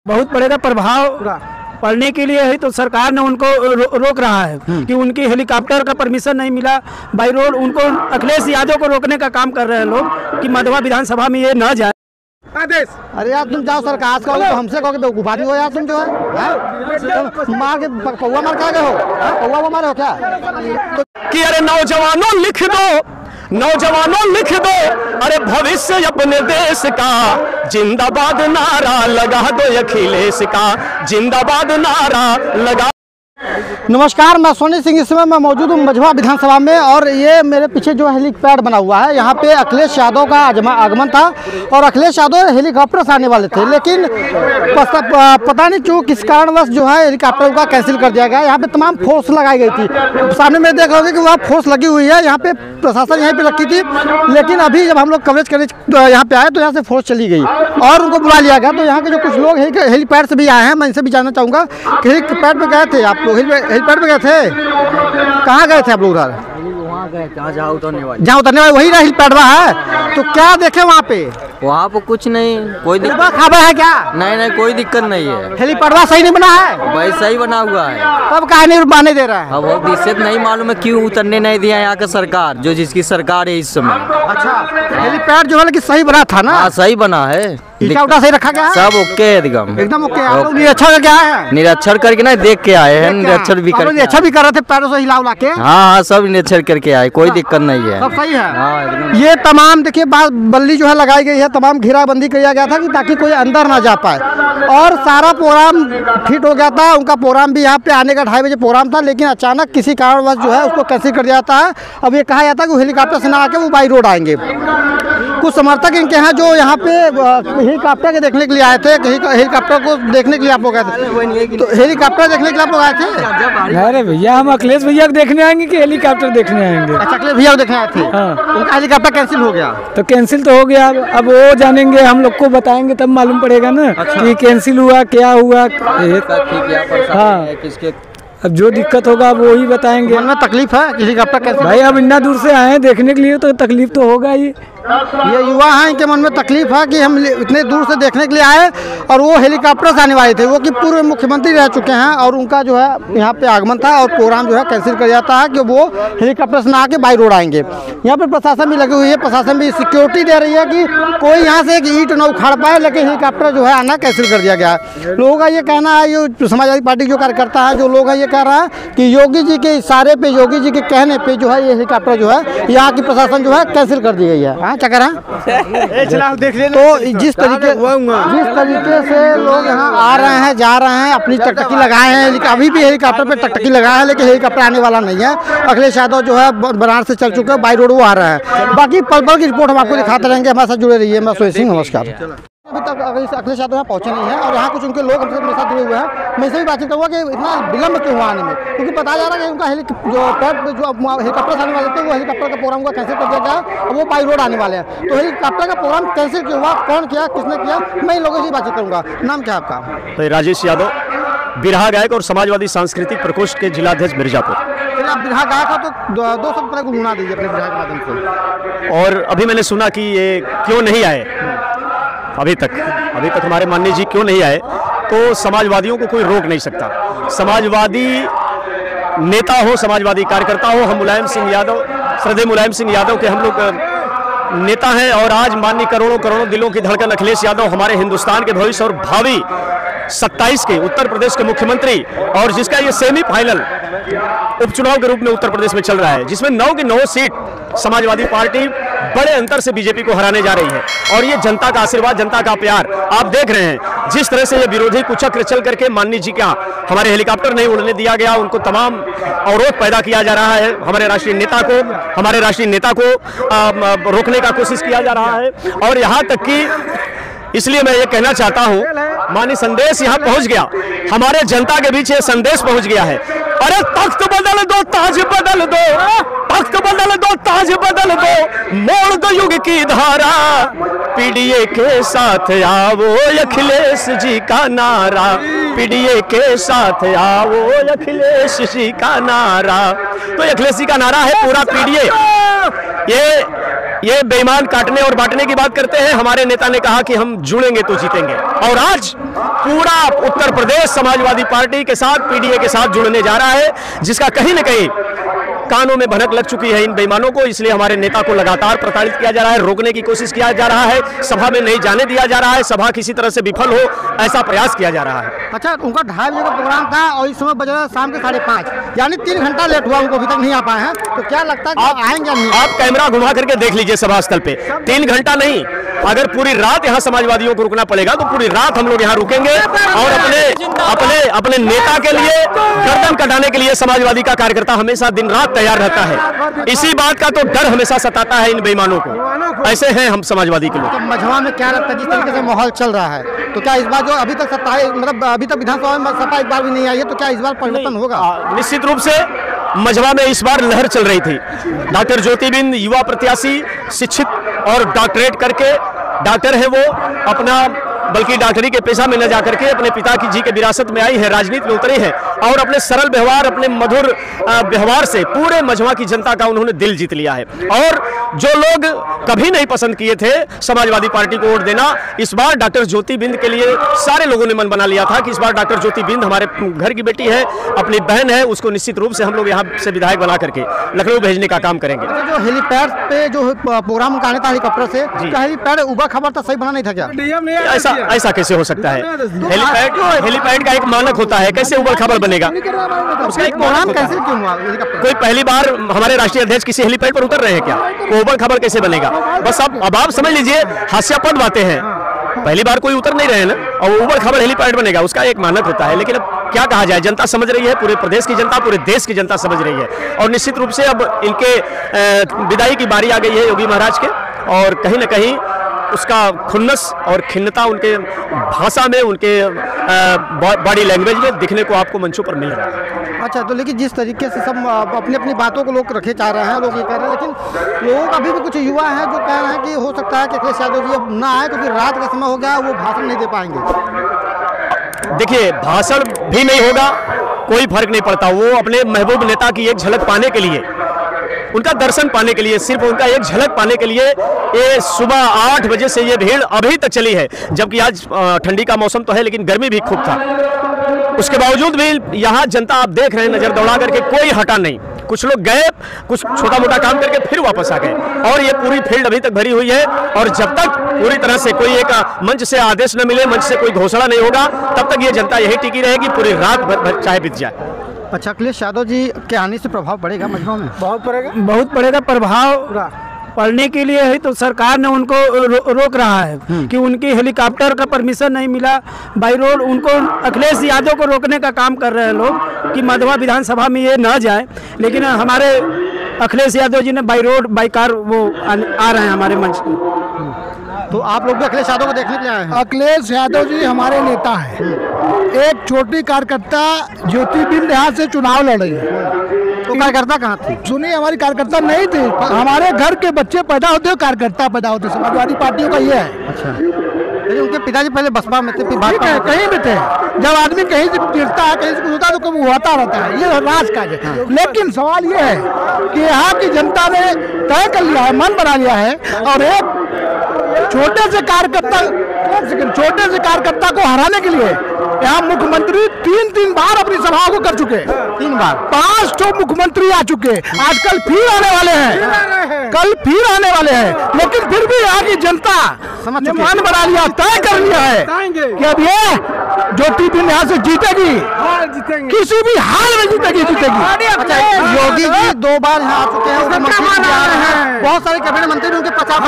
बहुत पड़ेगा प्रभाव पड़ने के लिए है, तो सरकार ने उनको रोक रहा है कि उनकी हेलीकॉप्टर का परमिशन नहीं मिला बाई रोड। उनको अखिलेश यादव को रोकने का काम कर रहे हैं लोग कि मधवा विधानसभा में ये न जाए। आदेश। अरे यार तुम जाओ सरकार से कहोगे तो हमसे कहोगे बेवकूफ आदमी हो यार तुम जो है मार के पौवा मार के हो पौवा वो मारे हो क्या कि अरे नौजवानों लिख दो, नौजवानों लिख दो, अरे भविष्य अपने देश का जिंदाबाद नारा लगा दो, अखिलेश का जिंदाबाद नारा लगा। नमस्कार, मैं सोनी सिंह। इस समय मैं मौजूद हूँ मझवा विधानसभा में और ये मेरे पीछे जो हेलीपैड बना हुआ है, यहाँ पे अखिलेश यादव का आगमन था और अखिलेश यादव हेलीकॉप्टर से आने वाले थे, लेकिन पता नहीं क्यों किस कारणवश जो है हेलीकॉप्टर का कैंसिल कर दिया गया। यहाँ पे तमाम फोर्स लगाई गई थी, सामने में देख रहे होंगे कि वहाँ फोर्स लगी हुई है, यहाँ पे प्रशासन यहीं पर रखी थी। लेकिन अभी जब हम लोग कवरेज करने यहाँ पे आए तो यहाँ से फोर्स चली गई और उनको बुला लिया गया। तो यहाँ के जो कुछ लोग हेलीपैड से भी आए हैं, मैं इनसे भी जानना चाहूँगा कि हेलीपैड पे गए थे आप लोग, हेलीपैड पे गए थे, कहाँ गए थे आप लोग? उधर वहाँ गए जहाँ उतरने वाले वही ना हेलीपैडवा है। तो क्या देखे वहाँ पे? वहाँ पे कुछ नहीं, कोई दिक्कत खबर है क्या? नहीं, कोई दिक्कत नहीं है। हेलीपैडवा सही नहीं बना है? भाई सही बना हुआ है, तब काहे नहीं बने दे रहा है? अब वो दिक्कत नहीं मालूम है क्यों उतरने नहीं दिया यहाँ का सरकार, जो जिसकी सरकार है इस समय। अच्छा, हेलीपैड जो है कि सही बना था ना? हाँ सही बना है, सही रखा गया, सब ओके है एकदम ओके। निरीक्षण क्या है? निरीक्षण करके ना देख के आए हैं, निरीक्षण भी कर रहे थे पैरों से हिला के। हाँ, सब निरीक्षण करके आए, कोई दिक्कत नहीं है, सब सही है। हाँ, ये तमाम देखिए बल्ली जो है लगाई गई है, तमाम घेराबंदी किया गया था कि ताकि कोई अंदर ना जा पाए और सारा प्रोग्राम फिट हो गया था। उनका प्रोग्राम भी यहाँ पे आने का 2:30 बजे प्रोग्राम था, लेकिन अचानक किसी कारणवश जो है उसको कैंसिल कर दिया जाता है। अब ये कहा जाता है कि हेलीकॉप्टर से ना आके वो बाई रोड आएंगे। कुछ समर्थक इनके हैं जो यहाँ पे हेलीकॉप्टर के देखने के लिए आए थे, हेलीकॉप्टर को देखने के लिए आप लोग आए थे, तो हेलीकॉप्टर देखने के लिए आप लोग आए थे? अरे भैया हम अखिलेश भैया को देखने आएंगे कि हेलीकॉप्टर देखने आएंगे? अच्छा, अखिलेश भैया को देखने आए थे। हाँ। उनका हेलीकॉप्टर कैंसिल हो गया? तो कैंसिल तो हो गया, अब वो जानेंगे, हम लोग को बताएंगे तब मालूम पड़ेगा ना। अच्छा। कि कैंसिल हुआ क्या हुआ। हाँ, किसके अब जो दिक्कत होगा वो ही बताएंगे। मन में तकलीफ है हेलीकॉप्टर कैंसिल? भाई अब इतना दूर से आए हैं देखने के लिए तो तकलीफ तो होगा ही। ये युवा हैं, इनके मन में तकलीफ है कि हम इतने दूर से देखने के लिए आए और वो हेलीकॉप्टर से आने वाले थे, वो कि पूर्व मुख्यमंत्री रह चुके हैं और उनका जो है यहाँ पे आगमन था और प्रोग्राम जो है कैंसिल कर जाता है कि वो हेलीकॉप्टर से ना आके बाई रोड आएंगे। यहाँ पे प्रशासन भी लगी हुई है, प्रशासन भी सिक्योरिटी दे रही है कि कोई यहाँ से एक ईंट न उखाड़ पाए, लेकिन हेलीकॉप्टर जो है आना कैंसिल कर दिया गया है। लोगों का ये कहना है, ये समाजवादी पार्टी जो कार्यकर्ता है जो लोग हैं, ये कह रहा है कि योगी जी के इशारे पे, योगी जी के कहने पे जो है ये हेलीकॉप्टर जो है यहाँ की प्रशासन जो है कैंसिल कर दी गई है। क्या कह रहा है? तो जिस तरीके से लोग यहाँ आ रहे हैं, जा रहे हैं, अपनी टकटकी लगाए हैं, लेकिन अभी भी हेलीकॉप्टर पे टकटकी लगाया है, लेकिन हेलीकॉप्टर आने वाला नहीं है। अखिलेश यादव जो है बनारस से चल चुके हैं, बाई रोड वो आ रहा है। बाकी पल पल की रिपोर्ट हम आपको दिखाते रहेंगे, हमारे साथ जुड़े रहिए। मैं सोनी सिंह, नमस्कार। अभी तक अखिलेश यादव यहाँ पहुँचे नहीं है और यहाँ कुछ उनके लोग हमसे मेरे साथ जुड़े हुए हैं। मैं इसे भी बातचीत करूँगा कि इतना विलम्ब क्यों हुआ आने में, क्योंकि बताया जा रहा है कि उनका हेलीकॉप्टर आने वाले थे, वो हेलीकॉप्टर का प्रोग्राम को कैंसिल कर दिया गया और वो बाई रोड आने वाले हैं। तो हेलीकॉप्टर का प्रोग्राम कैंसिल क्यों हुआ, कौन किया, किसने किया, मैं इन लोगों से बातचीत करूँगा। नाम क्या है आपका? राजेश यादव, बिरहा गायक और समाजवादी सांस्कृतिक प्रकोष्ठ के जिलाध्यक्ष मिर्जापुर। आप बिरहा गायक हो तो 2 शब्द को गुना दीजिए अपने बिरहा के माध्यम से। और अभी मैंने सुना कि ये क्यों नहीं आए, अभी तक हमारे माननीय जी क्यों नहीं आए, तो समाजवादियों को कोई रोक नहीं सकता। समाजवादी नेता हो, समाजवादी कार्यकर्ता हो, हम मुलायम सिंह यादव, श्रद्धेय मुलायम सिंह यादव के हम लोग नेता हैं और आज माननीय करोड़ों दिलों की धड़कन अखिलेश यादव हमारे हिंदुस्तान के भविष्य और भावी 27 के उत्तर प्रदेश के मुख्यमंत्री, और जिसका ये सेमीफाइनल उपचुनाव के रूप में उत्तर प्रदेश में चल रहा है, जिसमें 9 की 9 सीट समाजवादी पार्टी बड़े अंतर से बीजेपी को हराने जा रही है। और ये जनता का आशीर्वाद, जनता का प्यार आप देख रहे हैं। जिस तरह से ये विरोधी कुचक्र चल करके माननीय जी का हमारे हेलीकॉप्टर नहीं उड़ने दिया गया, उनको तमाम अवरोध पैदा किया जा रहा है, हमारे राष्ट्रीय नेता को रोकने का कोशिश किया जा रहा है। और यहाँ तक कि इसलिए मैं ये कहना चाहता हूँ, माननीय संदेश यहाँ पहुँच गया, हमारे जनता के बीच ये संदेश पहुँच गया है। अरे तख्त बदल दो, ताज बदल दो, तख्त बदल दो, ताज बदल दो, मोड़ दो युग की धारा, पीडीए के साथ आओ अखिलेश जी का नारा, पीडीए के साथ आओ अखिलेश जी का नारा। तो अखिलेश जी का नारा है पूरा पीडीए। ये ये बेईमान काटने और बांटने की बात करते हैं। हमारे नेता ने कहा कि हम जुड़ेंगे तो जीतेंगे, और आज पूरा उत्तर प्रदेश समाजवादी पार्टी के साथ, पीडीए के साथ जुड़ने जा रहा है, जिसका कहीं न कहीं कानों में भनक लग चुकी है इन बेईमानों को। इसलिए हमारे नेता को लगातार प्रताड़ित किया जा रहा है, रोकने की कोशिश किया जा रहा है, सभा में नहीं जाने दिया जा रहा है, सभा किसी तरह से विफल हो ऐसा प्रयास किया जा रहा है। अच्छा, उनका 2:30 बजे का प्रोग्राम था और इस समय बज रहा है शाम के 5:30, यानी 3 घंटा लेट हुआ, उनको अभी तक नहीं आ पाए हैं। तो क्या लगता है कि आएंगे नहीं? आप कैमरा घुमा करके देख लीजिए सभा स्थल पे, 3 घंटा नहीं, अगर पूरी रात यहाँ समाजवादियों को रुकना पड़ेगा तो पूरी रात हम लोग यहाँ रुकेंगे और अपने नेता के लिए गर्दन कटाने के लिए समाजवादी का कार्यकर्ता हमेशा दिन रात तैयार रहता है। इसी बात का तो डर हमेशा सताता है इन बेईमानों को। ऐसे हैं हम समाजवादी के लोग। तो मझवा में क्या लगता है जिस तरीके से माहौल चल रहा है, तो क्या इस बार जो अभी तक सत्ता है, मतलब अभी तक विधानसभा में सत्ता एक बार भी नहीं आई है, तो क्या इस बार परिवर्तन होगा? निश्चित रूप से मझवा में इस बार लहर चल रही थी। डॉक्टर ज्योति बिंद युवा प्रत्याशी, शिक्षित और डॉक्टरेट करके डॉक्टर है वो, अपना बल्कि डॉक्टरी के पेशा में न जाकर के अपने पिता की जी के विरासत में आई है, राजनीति में उतरी है और अपने सरल व्यवहार, अपने मधुर व्यवहार से पूरे मझवा की जनता का उन्होंने दिल जीत लिया है। और जो लोग कभी नहीं पसंद किए थे समाजवादी पार्टी को वोट देना, इस बार डॉक्टर ज्योति बिंद के लिए सारे लोगों ने मन बना लिया था कि इस बार डॉक्टर ज्योति बिंद हमारे घर की बेटी है, अपनी बहन है, उसको निश्चित रूप से हम लोग यहाँ से विधायक बना करके लखनऊ भेजने का काम करेंगे। जो हेलीपैड पे जो प्रोग्राम का आने था हेलीकॉप्टर से, क्या हेलीपैड उबड़ खबर था, सही बना नहीं था क्या? ऐसा कैसे हो सकता है? हेलीपैड का एक मानक होता है, कैसे उबड़ खाबड़ बनेगा? उसका एक प्रोग्राम कैसे क्यों हुआ? कोई पहली बार हमारे राष्ट्रीय अध्यक्ष किसी हेलीपैड पर उतर रहे हैं क्या? वो उबड़ खाबड़ कैसे बनेगा? बस अब आप समझ लीजिए, हास्यास्पद बातें हैं। पहली बार कोई उतर नहीं रहे हैं ना, और उबड़ खाबड़ हेलीपैड बनेगा, उसका एक मानक होता है। लेकिन अब क्या कहा जाए, जनता समझ रही है, पूरे प्रदेश की जनता, पूरे देश की जनता समझ रही है, और निश्चित रूप से अब इनके विदाई की बारी आ गई है योगी महाराज के, और कहीं न कहीं उसका खुन्नस और खिन्नता उनके भाषा में, उनके बॉडी लैंग्वेज में दिखने को आपको मंचों पर मिल रहा है। अच्छा, तो लेकिन जिस तरीके से सब अपनी अपनी बातों को लोग रखे चाह रहे हैं, लोग ये कह रहे हैं, लेकिन लोग अभी भी कुछ युवा हैं जो कह रहे हैं कि हो सकता है कि अखिलेश यादव जी अब ना आए क्योंकि रात का समय हो गया, वो भाषण नहीं दे पाएंगे। देखिए, भाषण भी नहीं होगा, कोई फर्क नहीं पड़ता। वो अपने महबूब नेता की एक झलक पाने के लिए, उनका दर्शन पाने के लिए, सिर्फ उनका एक झलक पाने के लिए ये सुबह 8 बजे से ये भीड़ अभी तक चली है। जबकि आज ठंडी का मौसम तो है, लेकिन गर्मी भी खूब था। उसके बावजूद भी यहाँ जनता आप देख रहे हैं, नजर दौड़ा करके कोई हटा नहीं। कुछ लोग गए, कुछ छोटा मोटा काम करके फिर वापस आ गए, और ये पूरी फील्ड अभी तक भरी हुई है। और जब तक पूरी तरह से कोई एक मंच से आदेश न मिले, मंच से कोई घोषणा नहीं होगा, तब तक ये जनता यही टिकी रहेगी, पूरी रात भर चाहे बीत जाए। अच्छा, अखिलेश यादव जी के आने से प्रभाव पड़ेगा मझवा में? बहुत पड़ेगा प्रभाव। पढ़ने के लिए ही तो सरकार ने उनको रोक रहा है कि उनकी हेलीकॉप्टर का परमिशन नहीं मिला, बाई रोड उनको अखिलेश यादव को रोकने का काम कर रहे हैं लोग कि मधवा विधानसभा में ये न जाए। लेकिन हमारे अखिलेश यादव जी ने बाई रोड बाई कार वो आ रहे हैं हमारे मंच में। तो आप लोग भी अखिलेश यादव को देखने के लिए आए हैं? अखिलेश यादव जी हमारे नेता हैं। एक छोटी कार्यकर्ता ज्योति बिंद यहाँ से चुनाव लड़ रही है। तो कार्यकर्ता कहाँ थी? सुनिए, हमारी कार्यकर्ता नहीं थी, हमारे घर के बच्चे पैदा होते हैं, कार्यकर्ता पैदा होते, समाजवादी पार्टियों का ये है। अच्छा, लेकिन उनके पिताजी पहले बसपा में थे, फिर भाजपा में कहीं भी थे। जब आदमी कहीं से गिरता है, कहीं से कुछ होता है, तो कभी होता रहता है, ये राजकाज है। लेकिन सवाल ये है कि यहाँ की जनता ने तय कर लिया है, मन बना लिया है, और एक छोटे से कार्यकर्ता को हराने के लिए यहाँ मुख्यमंत्री 3 बार अपनी सभाओं को कर चुके, 3 बार 5 तो मुख्यमंत्री आ चुके, आजकल फिर आने वाले हैं, कल फिर आने वाले हैं। लेकिन फिर भी यहाँ की जनता ने मन बना लिया, तय कर लिया है कि अब ये ज्योति बिंद यहाँ से जीतेगी, किसी भी हाल में जीतेगी। अच्छा, योगी जी 2 बार यहाँ आ चुके हैं, उनके मंत्री भी आ रहे हैं, बहुत सारे कैबिनेट मंत्री भी उनके प्रचार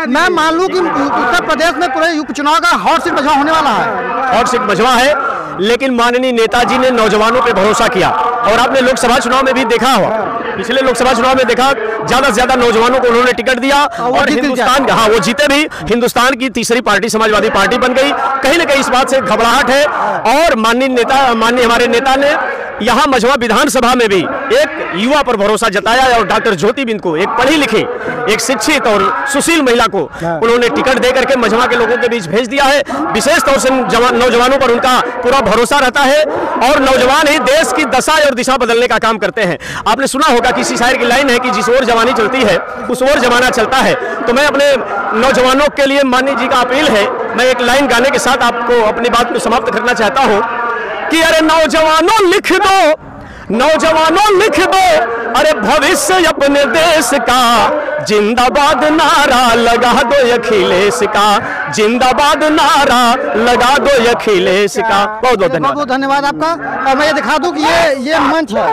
मैं मान लूँ कि उत्तर प्रदेश में पूरे उपचुनाव का हॉट सीट मझवा होने वाला है। हॉट सीट मझवा है, लेकिन माननीय नेताजी ने नौजवानों पे भरोसा किया, और आपने लोकसभा चुनाव में भी देखा होगा, पिछले लोकसभा चुनाव में देखा, ज्यादा से ज्यादा नौजवानों को उन्होंने टिकट दिया, और हिंदुस्तान, हाँ वो जीते भी, हिंदुस्तान की तीसरी पार्टी समाजवादी पार्टी बन गई। कहीं ना कहीं इस बात से घबराहट है, और माननीय हमारे नेता ने यहाँ मझवा विधानसभा में भी एक युवा पर भरोसा जताया और डॉक्टर ज्योति बिंद को, एक पढ़ी लिखी, एक शिक्षित और सुशील महिला को उन्होंने टिकट दे करके मझवा के लोगों के बीच भेज दिया है। विशेष तौर से नौजवानों पर उनका पूरा भरोसा रहता है और नौजवान ही देश की दशा और दिशा बदलने का काम करते हैं। आपने सुना होगा किसी शायर की लाइन है कि जिस ओर जवानी चलती है उस ओर जमाना चलता है। तो मैं अपने नौजवानों के लिए माननीय जी का अपील है, मैं एक लाइन गाने के साथ आपको अपनी बात को समाप्त करना चाहता हूं कि अरे नौजवानों लिख दो, नौजवानों लिख दो, अरे भविष्य अपने देश का, जिंदाबाद नारा लगा दो अखिलेश का, जिंदाबाद नारा लगा दो अखिलेश का। बहुत बहुत धन्यवाद। बहुत धन्यवाद आपका। और मैं ये दिखा दूं कि ये मंच है,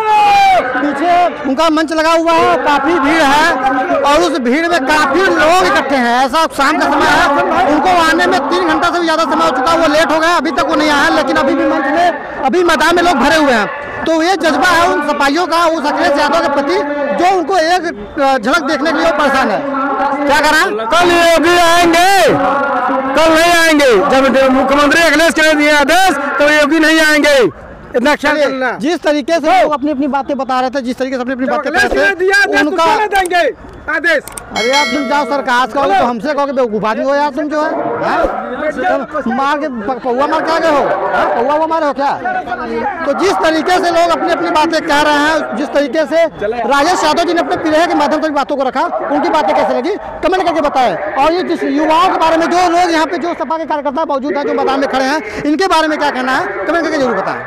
पीछे उनका मंच लगा हुआ है, काफी भीड़ है और उस भीड़ में काफी लोग इकट्ठे हैं। ऐसा शाम का समय है, उनको आने में 3 घंटा से भी ज्यादा समय हो चुका, वो लेट हो गया, अभी तक वो नहीं आया, लेकिन अभी भी मंच में, अभी मैदान में लोग भरे हुए हैं। तो ये जज्बा है उन सिपाहियों का, उस अखिलेश यादव के प्रति, जो उनको एक झलक देखने के लिए परेशान है। क्या कह रहा है? कल योगी आएंगे, कल नहीं आएंगे। जब मुख्यमंत्री अखिलेश के दिए आदेश तो योगी नहीं आएंगे। इतना ख्याल करना। जिस तरीके से लोग अपनी अपनी बातें बता रहे थे, जिस तरीके से अपनी बातें कर रहे थे, उनका आदेश। अरे आप तुम जाओ सरकार कहोगे तो हमसे कहोगे बेवकूफ आदमी हो यार तुम, जो है मार के पौवा मार के आ गए हो, पौवा वो मारे हो क्या? तो जिस तरीके से लोग अपनी अपनी बातें कह रहे हैं, जिस तरीके से राजेश यादव जी ने अपने पीढ़ी के माध्यम से बातों को रखा, उनकी बातें कैसे लगी कमेंट करके बताएं। और ये जिस युवाओं के बारे में, जो लोग यहाँ पे, जो सपा के कार्यकर्ता मौजूद हैं, जो मैदान में खड़े हैं, इनके बारे में क्या कहना है कमेंट करके जरूर बताएं।